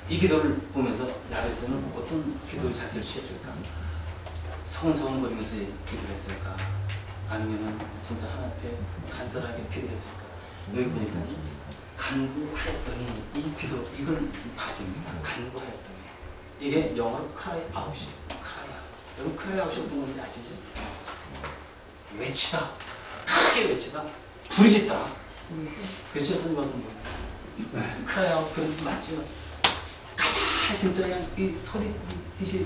이 기도를 보면서 야베스는 어떤 기도의 자세를 취했을까? 서원서원거리면서 기도를 했을까? 아니면은 진짜 하나님 앞에 간절하게 기도했을까? 여기 보니까 간구하였더니 이 기도, 이걸 봐줍니다. 간구하였더니. 이게 영어로 cry out이에요. cry out. 여러분 cry out이 어떤 건지 아시죠? 외치다. 크게 외치다. 부르짖다. 그렇죠? 선생님 어떤 거예요? cry out 그런 거 맞죠? 가만히 진짜 그냥 이 소리, 이게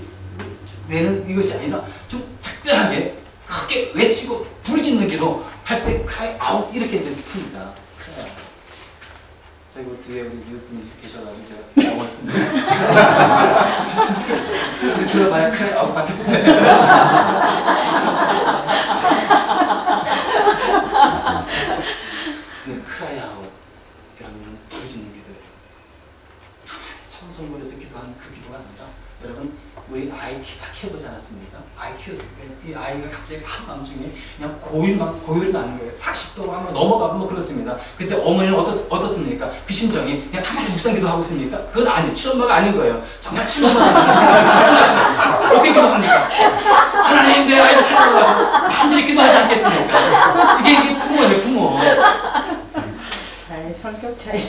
내는 이것이 아니라 좀 특별하게 크게 외치고 부르짖는 기도 할 때 cry out 이렇게 이제 풉니다. cry out. 자, 이거 뒤에 우리 이웃분이 계셔가지고 제가 영어를 씁니다. 들어봐야 cry out 밖에 근데 cry out 여러분 부르짖는 기도예요. 가만히 성성거려서 기도하는 그 기도가 아니라 여러분 우리 아이 다 키워보지 않았습니까? 아이 키웠을 때 이 아이가 갑자기 한밤중에 그냥 고요를 나는 거예요. 40도로 한번 넘어가고 뭐 그렇습니다. 그때 어머니는 어떻습니까? 그 심정이 그냥 가만히 묵상 기도하고 있습니까? 그건 아니에요. 친엄마가 아닌 거예요. 정말 친엄마가 아니에요. 어떻게 기도합니까? 하나님 내 아이를 사랑하라고 간절히 기도하지 않겠습니까? 이게 부모예요, 부모. 아이, 성격 차이.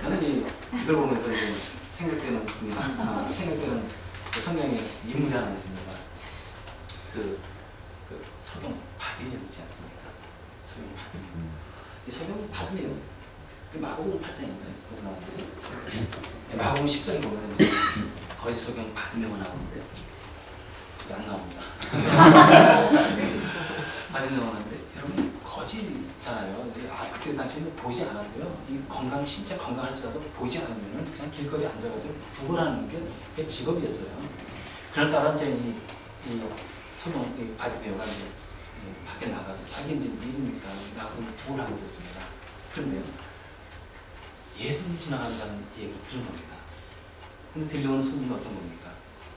저는 이걸 보면서 생각되는 성경의 인물이 하나 있습니다. 그 서경 바빌론이지 않습니까? 서경 바빌론. 이 서경 바빌론, 마가복음 8장인가요? 나오는데 마가복음 10장에 보면 거의 서경 바빌론이 나오는데 안 나옵니다. 바빌론 나오는데 여러분 거지잖아요. 그때 당시에는 보이지 않았고요. 이 진짜 건강할지라도 보이지 않으면 그냥 길거리에 앉아가지고 구걸하는 게 그게 직업이었어요. 그날따라 이제 이 서경 바디메어가 이제 밖에 나가서 자기 이제 일이니까 나가서 구걸하고 있었습니다. 그런데요, 예수님이 지나간다는 얘기를 들은 겁니다. 근데 들려오는 손님이 어떤 겁니까?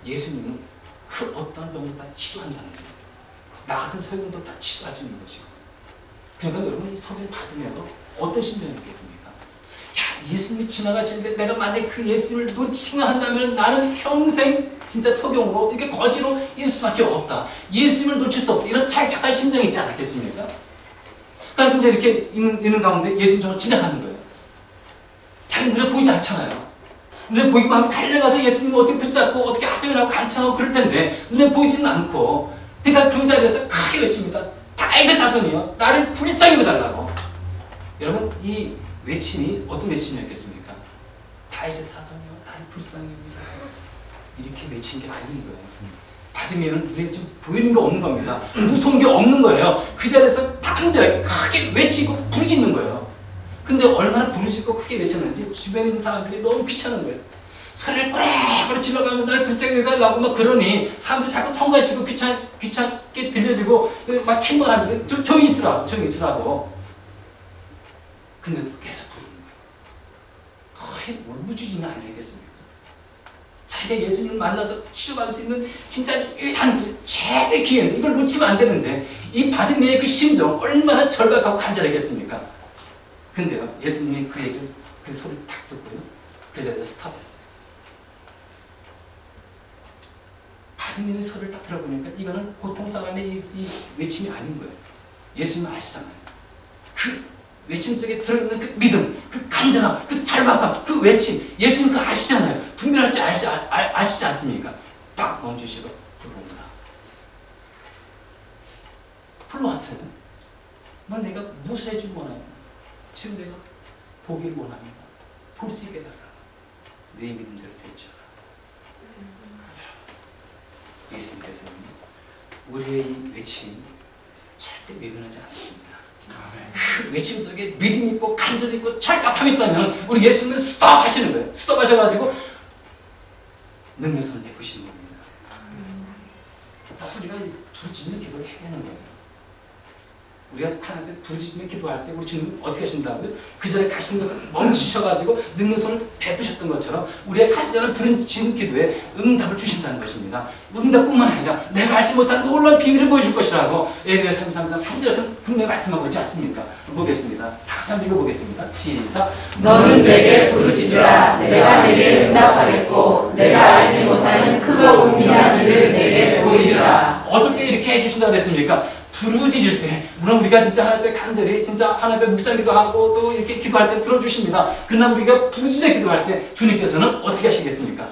예수님은 그 어떤 병을 다 치료한다는 거예요. 나 같은 소용도 다 치료할 수 있는 것이고. 그러니까 여러분 이 서경을 받으면 어떤 심정이겠습니까? 야, 예수님이 지나가시는데 내가 만약에 그 예수님을 놓치나 한다면 나는 평생 진짜 소경으로 이렇게 거지로 있을 수밖에 없다. 예수님을 놓칠 수 없다. 이런 찰박한 심정이 있지 않았겠습니까? 그러니까 이제 이렇게 있는 가운데 예수님 정말 지나가는 거예요. 자기 눈에 보이지 않잖아요. 눈에 보이고 하면 달려가서 예수님을 어떻게 붙잡고 어떻게 하소연하고 간청하고 그럴 텐데 눈에 보이지는 않고 그러니까 그 자리에서 크게 외칩니다. 다윗의 자손이요, 나를 불쌍히 여달라고. 여러분 이 외침이 어떤 외침이었겠습니까? 다윗의 자손이요, 나를 불쌍히 여기소서. 이렇게 외친 게 아닌 거예요. 받으면 눈에 좀 보이는 거 없는 겁니다. 무서운 게 없는 거예요. 그 자리에서 담대하게 크게 외치고 부르짖는 거예요. 근데 얼마나 부르짖고 크게 외쳤는지 주변에 있는 사람들이 너무 귀찮은 거예요. 소리를 꼬레꼬레 질러가면서 나를 불쌍히 해달라고 막 그러니 사람들이 자꾸 성가시고 귀찮게 들려지고 막 책망하는데 조용히 있으라고. 근데도 계속 부르는 거예요. 거의 울부짖음이 아니겠습니까? 자기가 예수님을 만나서 치료받을 수 있는 진짜 유일한 최대 기회는 이걸 놓치면 안 되는데 이 받은 이의 그 심정 얼마나 절박하고 간절하겠습니까? 근데요, 예수님이 그 얘기를, 그 소리를 딱 듣고요, 그 자리에서 스탑했어요. 받은 이의 소리를 딱 들어보니까 이거는 보통 사람의 이 외침이 아닌 거예요. 예수님은 아시잖아요. 그 외침 속에 들어있는 그 믿음, 그 간절함, 그 절박함, 그 외침, 예수님 그거 아시잖아요. 분별할 줄 아시지 않습니까? 딱 멈추시고 들어오구나. 불러왔어요. 넌 내가 무엇을 해주기 원하냐? 지금 내가 보기를 원합니다. 볼 수 있게 해달라. 내 믿음대로 되죠. 예수님께서는 우리의 이 외침이 절대 외면하지 않습니다. 그 외침 속에 믿음이 있고 간절이 있고 절박함이 있다면 우리 예수님은 스톱 하시는 거예요. 스톱 하셔가지고 능력선을 베푸시는 겁니다. 그래서 우리가 부르짖는 기도를 해야 되는 거예요. 우리가 하나님께 부르짖으며 기도할 때 우리 주님 어떻게 하신다고요? 그 전에 가시는 것을 멈추셔가지고 늙는 손을 베푸셨던 것처럼 우리의 간절한 부르짖는 기도에 응답을 주신다는 것입니다. 응답뿐만 아니라 내가 알지 못한 놀라운 비밀을 보여줄 것이라고 예레미야 33장 3절에서 분명히 말씀하고 있지 않습니까? 보겠습니다. 다시 한번 읽어보겠습니다. 시작. 너는 내게 부르짖으라. 내가 내게 응답하겠고 내가 알지 못하는 크고 은밀한 일을 내게 보이리라. 어떻게 이렇게 해주신다고 그랬습니까? 부르짖을 때, 물론 우리가 진짜 하나님 앞에 간절히 진짜 하나님 앞에 묵상기도 하고 또 이렇게 기도할 때 들어주십니다. 그러나 우리가 부르짖어 기도할 때 주님께서는 어떻게 하시겠습니까?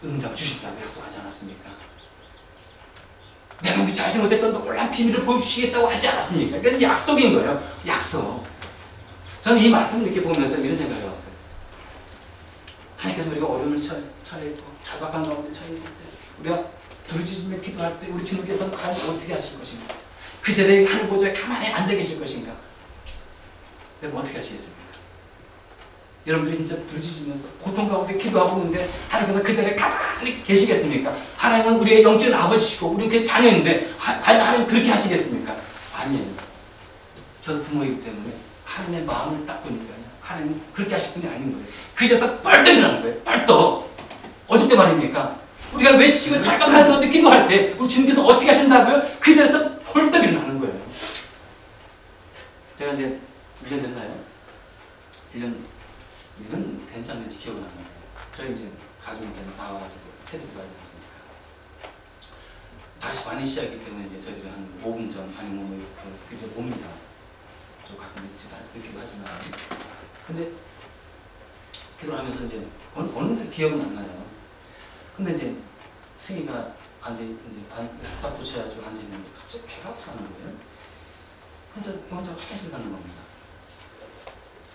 응답 주신다고 약속하지 않았습니까? 내가 우리 알지 못했던 놀라운 비밀을 보여주시겠다고 하지 않았습니까? 그건 약속인 거예요. 약속. 저는 이 말씀을 이렇게 보면서 이런 생각이 왔어요. 하나님께서 우리가 어려움을 처해 있고 절박한 가운데 처해 있을 때 우리가 부르짖으며 기도할 때 우리 주님께서는 과연 어떻게 하실 것인가? 그 자리에 하늘 보좌에 가만히 앉아 계실 것인가? 여러분 어떻게 하시겠습니까? 여러분들이 진짜 부르짖으면서 고통 가운데 기도하고 있는데 하나님께서 그 자리에 가만히 계시겠습니까? 하나님은 우리의 영적인 아버지시고 우리 그 자녀인데 과연 하나님 그렇게 하시겠습니까? 아니에요. 저도 부모이기 때문에 하나님의 마음을 딱 보니까 하나님 그렇게 하실 분이 아닌 거예요. 그 자리에서 뻘떡 일어나는 거예요. 뻘떡. 어저께 말입니까? 우리가 외치고 절박한 가운데 기도할 때 우리 주님께서 어떻게 하신다고요? 그 자리에서 홀떡 일어나는 거예요. 제가 이제 1년 됐나요? 1년 된지 안 된지 기억은 안 나요. 저희 이제 가족이 이제 나와가지고 세대도 가야 됐습니까? 다시 반이 시작이기 때문에 이제 저희들이 한 5분 전, 아니면 뭐, 이제 옵니다. 저 가끔 늦기도 하지만. 근데 기도를 하면서 이제 어느 기억은 안 나요. 근데 이제 승희가 딱 붙여가지고 앉아있는데 갑자기 배가 아프다는 거예요. 그래서 혼자 화장실 가는 겁니다.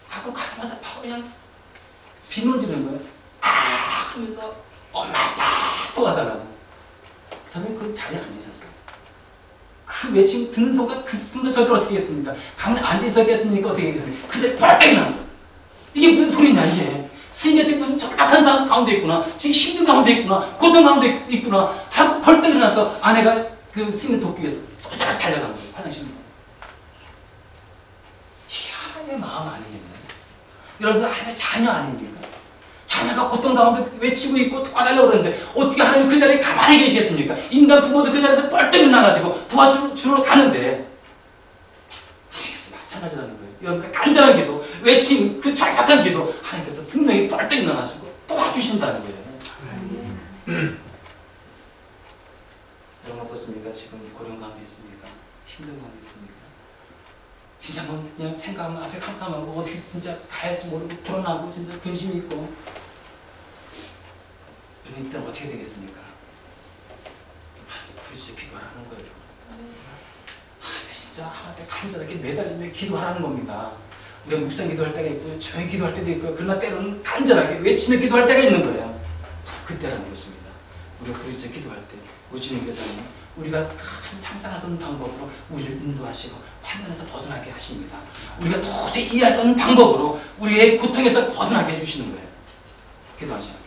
하고 가자마자 바로 그냥 비명을 지르는 거예요. 아! 하면서 엄마 아빠 또 가달라고. 저는 그 자리에 앉아 있었어요. 그 외침 듣는 순간 그 순간 저들 어떻게 했습니까? 가만히 앉아 있었겠습니까? 어떻게 했습니까? 그 자리에 펄떡 나. 이게 무슨 소리냐 이게. 승희가 지금 무슨 절박한 상황 가운데 있구나. 지금 힘든 가운데 있구나. 고통 가운데 있구나. 하고 벌떡 일어나서 아내가 그 승희를 돕기 위해서 쏘자가 달려간 거예요. 화장실로. 이게 하나님의 마음 아니겠나요? 여러분들 하나님의 자녀 아닙니까? 자녀가 고통 가운데 외치고 있고 도와달라고 그러는데 어떻게 하나님 그 자리에 가만히 계시겠습니까? 인간 부모도 그 자리에서 벌떡 일어나가지고 도와주러 가는데 하나님께서 마찬가지라는 거예요. 여러분들 간절한 기도, 외침, 그 절박한 기도 하나님께서 분명히 벌떡 일어나시고 도와주신다는 거예요. 여러분 어떻습니까? 지금 고령 가운데 있습니까? 힘든 가운데 있습니까? 진짜 뭐 그냥 생각하면 앞에 캄캄하고 어떻게 진짜 가야할지 모르고 불안하고 진짜 근심이 있고 여러분 이때는 어떻게 되겠습니까? 하나님 부르짖어 기도하라는 거예요. 하나님 진짜 하나님 간절하게 매달리며 기도하라는 겁니다. 우리가 묵상 기도할 때가 있고요. 조용히 기도할 때도 있고요. 그러나 때로는 간절하게 외치며 기도할 때가 있는 거예요. 그때라는 것입니다. 우리가 부르짖어 기도할 때 우리 주님께서는 우리가 상상할 수 없는 방법으로 우리를 인도하시고 환난에서 벗어나게 하십니다. 우리가 도저히 이해할 수 없는 방법으로 우리의 고통에서 벗어나게 해주시는 거예요. 기도하시죠.